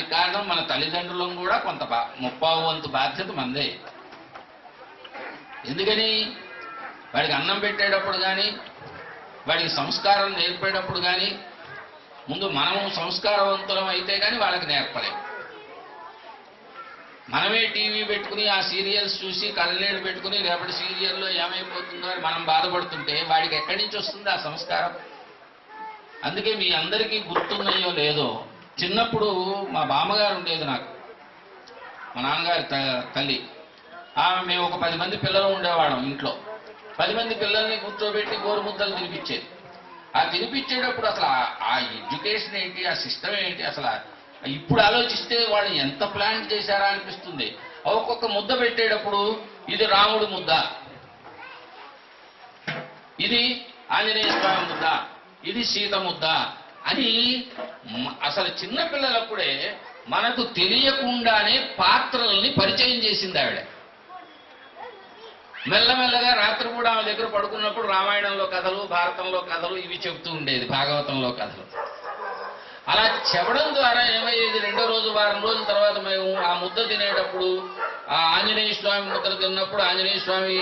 దానికి కారణం మన తల్లిదండ్రులను కూడా కొంత ముప్పావు వంతు బాధ్యత మందే. ఎందుకని వాడికి అన్నం పెట్టేటప్పుడు కానీ వాడికి సంస్కారం నేర్పేటప్పుడు కానీ ముందు మనము సంస్కారవంతులం అయితే కానీ వాళ్ళకి నేర్పలేము. మనమే టీవీ పెట్టుకుని ఆ సీరియల్స్ చూసి కళ్ళనీళ్ళు పెట్టుకుని రేపటి సీరియల్లో ఏమైపోతుందో అని మనం బాధపడుతుంటే వాడికి ఎక్కడి నుంచి వస్తుంది ఆ సంస్కారం? అందుకే మీ అందరికీ గుర్తున్నాయో లేదో, చిన్నప్పుడు మా బామ్మగారు ఉండేది నాకు, మా నాన్నగారి తల్లి. మేము ఒక 10 మంది పిల్లలు ఉండేవాళ్ళం ఇంట్లో. 10 మంది పిల్లల్ని కూర్చోబెట్టి గోరుముద్దలు తినిపించేది. ఆ తినిపించేటప్పుడు అసలు ఆ ఎడ్యుకేషన్ ఏంటి, ఆ సిస్టమ్ ఏంటి, అసలు ఇప్పుడు ఆలోచిస్తే వాళ్ళు ఎంత ప్లాన్ చేశారా అనిపిస్తుంది. ఒక్కొక్క ముద్ద పెట్టేటప్పుడు ఇది రాముడి ముద్ద, ఇది ఆంజనేయ స్వామి ముద్ద, ఇది సీత ముద్ద అని అసలు చిన్నపిల్లలప్పుడే మనకు తెలియకుండానే పాత్రల్ని పరిచయం చేసింది ఆవిడ. మెల్లమెల్లగా రాత్రి కూడా ఆమె దగ్గర పడుకున్నప్పుడు రామాయణంలో కథలు, భారతంలో కథలు ఇవి చెబుతూ ఉండేది, భాగవతంలో కథలు. అలా చెప్పడం ద్వారా ఏమయ్యేది, 2వ రోజు వారం రోజుల తర్వాత మేము ఆ ముద్ద తినేటప్పుడు, ఆ ఆంజనేయ స్వామి ముద్ర తిన్నప్పుడు ఆంజనేయ స్వామి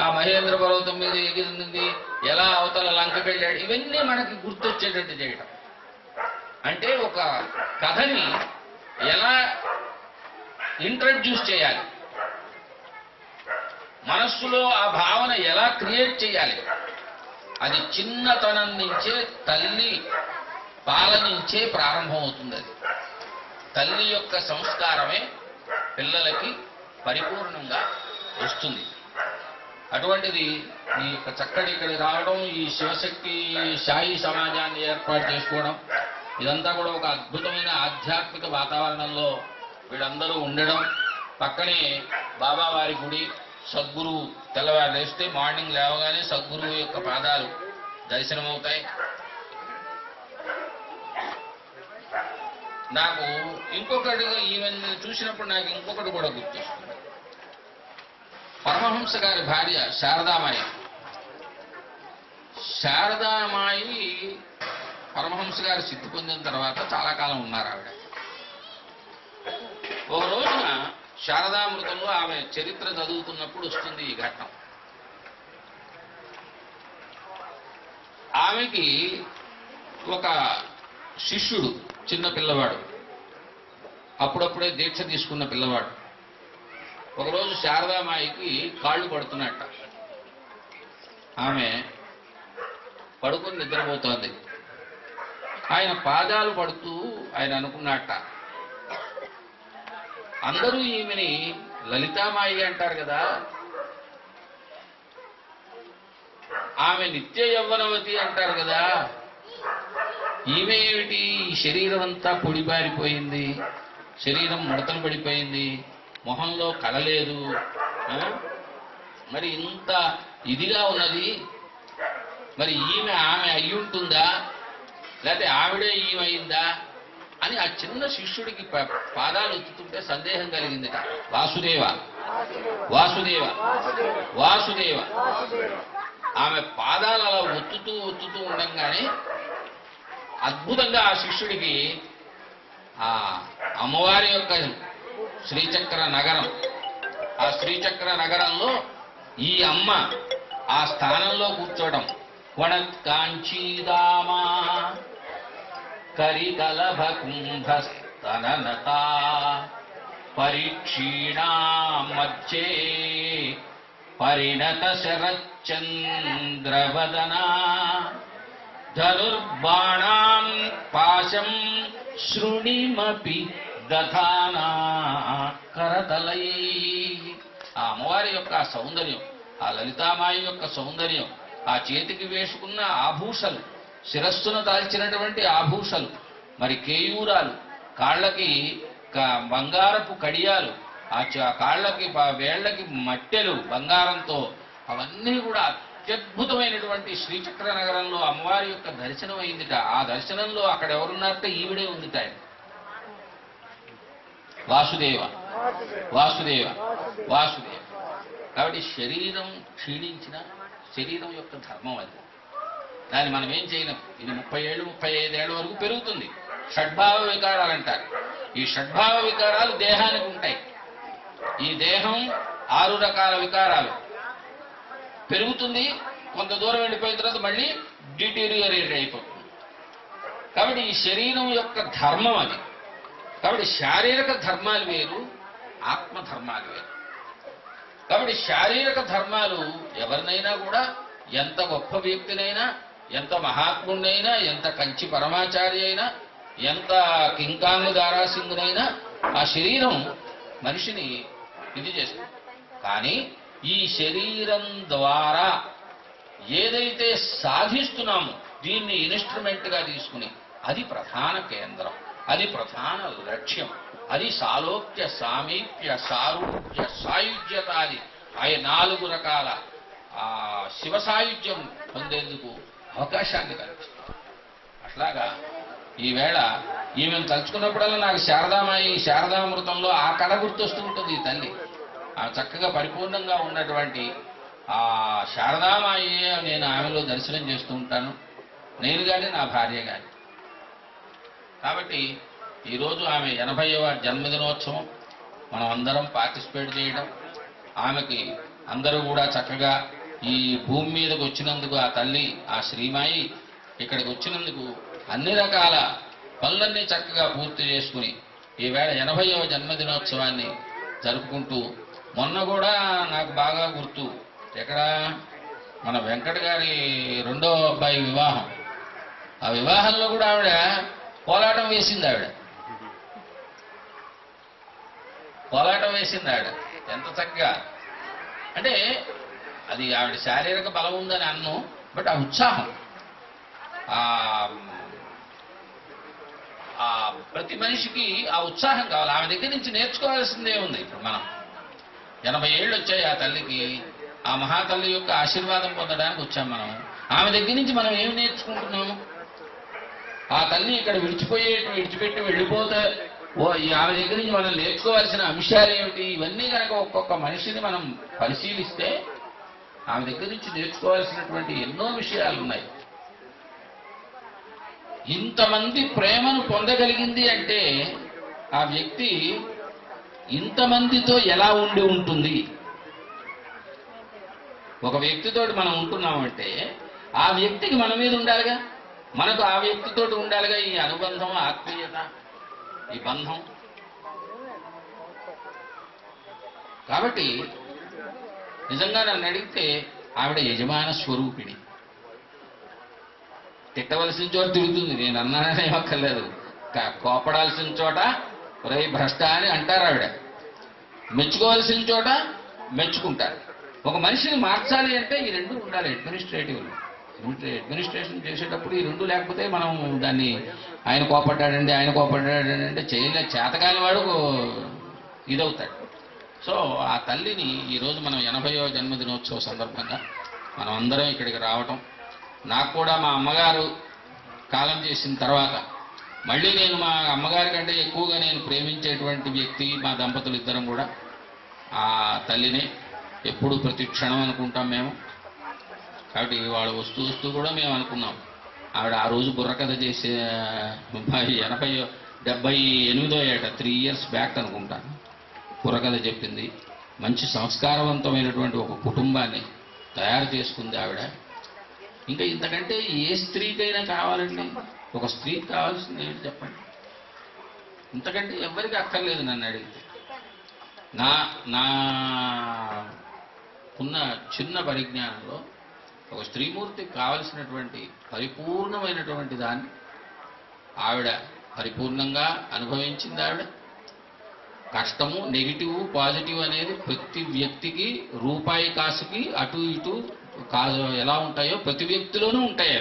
ఆ మహేంద్ర పర్వతం మీద ఎగిరింది, ఎలా అవతల లంకకి వెళ్ళాడు, ఇవన్నీ మనకి గుర్తొచ్చేటట్టు చేయటం. అంటే ఒక కథని ఎలా ఇంట్రడ్యూస్ చేయాలి, మనస్సులో ఆ భావన ఎలా క్రియేట్ చేయాలి, అది చిన్నతనం నుంచే తల్లి పాలనించే ప్రారంభమవుతుంది. అది తల్లి యొక్క సంస్కారమే పిల్లలకి పరిపూర్ణంగా వస్తుంది. అటువంటిది ఈ యొక్క చక్కటి ఇక్కడ రావడం, ఈ శివశక్తి సాయి సమాజాన్ని ఏర్పాటు చేసుకోవడం, ఇదంతా కూడా ఒక అద్భుతమైన ఆధ్యాత్మిక వాతావరణంలో వీళ్ళందరూ ఉండడం. పక్కనే బాబావారి గుడి, సద్గురువు తెల్లవారు లేస్తే మార్నింగ్ లేవగానే సద్గురువు యొక్క పాదాలు దర్శనమవుతాయి. నాకు ఇంకొకటి ఈవెన్ చూసినప్పుడు నాకు ఇంకొకటి కూడా గుర్తొస్తుంది. పరమహంస గారి భార్య శారదామాయి. శారదామాయి పరమహంస గారు సిద్ధి పొందిన తర్వాత చాలా కాలం ఉన్నారు ఆవిడ. ఒక రోజున శారదామృతంలో ఆమె చరిత్ర చదువుతున్నప్పుడు వస్తుంది ఈ ఘట్టం. ఆమెకి ఒక శిష్యుడు, చిన్న పిల్లవాడు, అప్పుడప్పుడే దీక్ష తీసుకున్న పిల్లవాడు, ఒకరోజు శారదామాయికి కాళ్ళు పడుతున్నట్ట. ఆమె పడుకుని నిద్రపోతోంది. ఆయన పాదాలు పడుతూ ఆయన అనుకున్నట్ట, అందరూ ఈమెని లలితామాయి అంటారు కదా, ఆమె నిత్య యవ్వనవతి అంటారు కదా, ఈమె ఏమిటి ఈ శరీరం అంతా పొడిబారిపోయింది, శరీరం ముడతలు పడిపోయింది, మొహంలో కళలేదు, మరి ఇంత ఇదిగా ఉన్నది, మరి ఆమె అయి ఉంటుందా లేకపోతే ఆవిడే ఈమె అయిందా అని ఆ చిన్న శిష్యుడికి పాదాలు ఒత్తుతుంటే సందేహం కలిగిందిట. వాసుదేవ వాసుదేవ వాసుదేవ ఆమె పాదాలు అలా ఒత్తుతూ ఉండంగానే అద్భుతంగా ఆ శిష్యుడికి ఆ అమ్మవారి యొక్క శ్రీచక్ర నగరం, ఆ శ్రీచక్ర నగరంలో ఈ అమ్మ ఆ స్థానంలో కూర్చోవడం, వణత్కాంచీదామా కరికలభ కుంభస్తననత పరీక్షీణా మధ్యే పరిణత శరచంద్రవదనా ధనుర్బాణాం పాశం శృణిమపి దధానా కరతలై. ఆ అమ్మవారి యొక్క సౌందర్యం, ఆ లలితామాయి యొక్క సౌందర్యం, ఆ చేతికి వేసుకున్న ఆభూషలు, శిరస్సున దాల్చినటువంటి ఆభూషలు, మరి కేయూరాలు, కాళ్ళకి బంగారపు కడియాలు, ఆ కాళ్ళకి వేళ్లకి మట్టెలు బంగారంతో, అవన్నీ కూడా అత్యద్భుతమైనటువంటి శ్రీచక్ర నగరంలో అమ్మవారి యొక్క దర్శనం అయిందిట. ఆ దర్శనంలో అక్కడ ఎవరున్నారంటే ఈవిడే ఉందిట. వాసుదేవ వాసుదేవ వాసుదేవ. కాబట్టి శరీరం క్షీణించిన శరీరం యొక్క ధర్మం అది, దాన్ని మనం ఏం చేయలేం. ఇది 30 ఏళ్ళు 35 ఏళ్ళ వరకు పెరుగుతుంది. షడ్భావ వికారాలు అంటారు. ఈ షడ్భావ వికారాలు దేహానికి ఉంటాయి. ఈ దేహం 6 రకాల వికారాలు పెరుగుతుంది, కొంత దూరం వెళ్ళిపోయిన తర్వాత మళ్ళీ డిటీరియోరేట్ అయిపోతుంది. కాబట్టి ఈ శరీరం యొక్క ధర్మం అది. కాబట్టి శారీరక ధర్మాలు వేరు, ఆత్మధర్మాలు వేరు. కాబట్టి శారీరక ధర్మాలు ఎవరినైనా కూడా, ఎంత గొప్ప వ్యక్తినైనా, ఎంత మహాత్ముడినైనా, ఎంత కంచి పరమాచారి అయినా, ఎంత కింకాంగు దారాసింగునైనా ఆ శరీరం మనిషిని ఇది చేస్తుంది. కానీ ఈ శరీరం ద్వారా ఏదైతే సాధిస్తున్నామో దీన్ని ఇన్స్ట్రుమెంట్గా తీసుకుని అది ప్రధాన కేంద్రం, అది ప్రధాన లక్ష్యం, అది సాలోక్య సామీప్య సారూప్య సాయుధ్యత. అది 4 రకాల శివ సాయుధ్యం పొందేందుకు అవకాశాన్ని కల్పిస్తుంది. అట్లాగా ఈవేళ ఈమెను తలుచుకున్నప్పుడల్లా నాకు శారదామాయి శారదామృతంలో ఆ కళ గుర్తొస్తూ ఉంటుంది. ఈ తల్లి ఆ చక్కగా పరిపూర్ణంగా ఉన్నటువంటి ఆ శారదామాయి నేను ఆమెలో దర్శనం చేస్తూ ఉంటాను, నేను కానీ నా భార్య కానీ. కాబట్టి ఈరోజు ఆమె 80వ జన్మదినోత్సవం మనం అందరం పార్టిసిపేట్ చేయడం, ఆమెకి అందరూ కూడా చక్కగా ఈ భూమి మీదకి వచ్చినందుకు, ఆ తల్లి ఆ శ్రీమాయి ఇక్కడికి వచ్చినందుకు అన్ని రకాల పనులన్నీ చక్కగా పూర్తి చేసుకుని ఈవేళ 80వ జన్మదినోత్సవాన్ని జరుపుకుంటూ, మొన్న కూడా నాకు బాగా గుర్తు, ఎక్కడ మన వెంకట గారి 2వ అబ్బాయి వివాహం. ఆ వివాహంలో కూడా ఆవిడ కోలాటం వేసింది. కోలాటం వేసింది ఆవిడ. ఎంత చక్కగా అంటే అది ఆవిడ శారీరక బలం ఉందని అన్ను, బట్ ఆ ఉత్సాహం, ప్రతి మనిషికి ఆ ఉత్సాహం కావాలి. ఆమె దగ్గర నుంచి నేర్చుకోవాల్సిందే ఉంది. ఇప్పుడు మనం 80 ఏళ్ళు వచ్చాయి ఆ తల్లికి, ఆ మహాతల్లి యొక్క ఆశీర్వాదం పొందడానికి వచ్చాం మనం. ఆమె దగ్గర నుంచి మనం ఏమి నేర్చుకుంటున్నాము? ఆ తల్లి ఇక్కడ విడిచిపెట్టి వెళ్ళిపోతే ఆమె దగ్గర నుంచి మనం నేర్చుకోవాల్సిన అంశాలు ఏమిటి? ఇవన్నీ కనుక ఒక్కొక్క మనిషిని మనం పరిశీలిస్తే ఆమె దగ్గర నుంచి నేర్చుకోవాల్సినటువంటి ఎన్నో విషయాలు ఉన్నాయి. ఇంతమంది ప్రేమను పొందగలిగింది అంటే ఆ వ్యక్తి ఇంతమందితో ఎలా ఉండి ఉంటుంది? ఒక వ్యక్తితో మనం ఉంటున్నామంటే ఆ వ్యక్తికి మన మీద ఉండాలిగా, మనకు ఆ వ్యక్తితో ఉండాలిగా ఈ అనుబంధం, ఆత్మీయత, ఈ బంధం. కాబట్టి నిజంగా నన్ను అడిగితే ఆవిడ యజమాన స్వరూపిణి. తిట్టవలసిన చోట తిరుగుతుంది, నేను అన్నాననే ఒక్కర్లేదు. కోపడాల్సిన చోట ఒరే భ్రష్ట అని అంటారు ఆవిడ, మెచ్చుకోవాల్సిన చోట మెచ్చుకుంటారు. ఒక మనిషిని మార్చాలి అంటే ఈ 2 ఉండాలి. అడ్మినిస్ట్రేషన్ చేసేటప్పుడు ఈ 2 లేకపోతే మనం దాన్ని ఆయన కోపడ్డాడండి అంటే చేయలే, చేతకాని వాడు ఇదవుతాడు. సో ఆ తల్లిని ఈరోజు మనం 80వ జన్మదినోత్సవ సందర్భంగా మనం అందరం ఇక్కడికి రావటం, నాకు కూడా మా అమ్మగారు కాలం చేసిన తర్వాత మళ్ళీ నేను మా అమ్మగారి కంటే ఎక్కువగా నేను ప్రేమించేటువంటి వ్యక్తి మా దంపతులు ఇద్దరం కూడా ఆ తల్లిని ఎప్పుడు ప్రతి క్షణం అనుకుంటాం మేము. కాబట్టి వాళ్ళు వస్తూ కూడా మేము అనుకున్నాం. ఆవిడ ఆ రోజు బుర్రకథ చేసే 78వ ఏట 3 years బ్యాక్ అనుకుంటాను బుర్రకథ చెప్పింది. మంచి సంస్కారవంతమైనటువంటి ఒక కుటుంబాన్ని తయారు చేసుకుంది ఆవిడ. ఇంకా ఇంతకంటే ఏ స్త్రీకైనా కావాలండి? ఒక స్త్రీకి కావాల్సింది ఏంటి చెప్పండి? ఇంతకంటే ఎవరికి అక్కర్లేదు నన్ను అడిగితే. నా ఉన్న చిన్న పరిజ్ఞానంలో ఒక స్త్రీమూర్తికి కావలసినటువంటి పరిపూర్ణమైనటువంటి దాన్ని ఆవిడ పరిపూర్ణంగా అనుభవించింది. ఆవిడ కష్టము, నెగిటివ్, పాజిటివ్ అనేది ప్రతి వ్యక్తికి రూపాయి కాసుకి అటు ఇటు ఎలా ఉంటాయో ప్రతి వ్యక్తిలోనూ ఉంటాయి.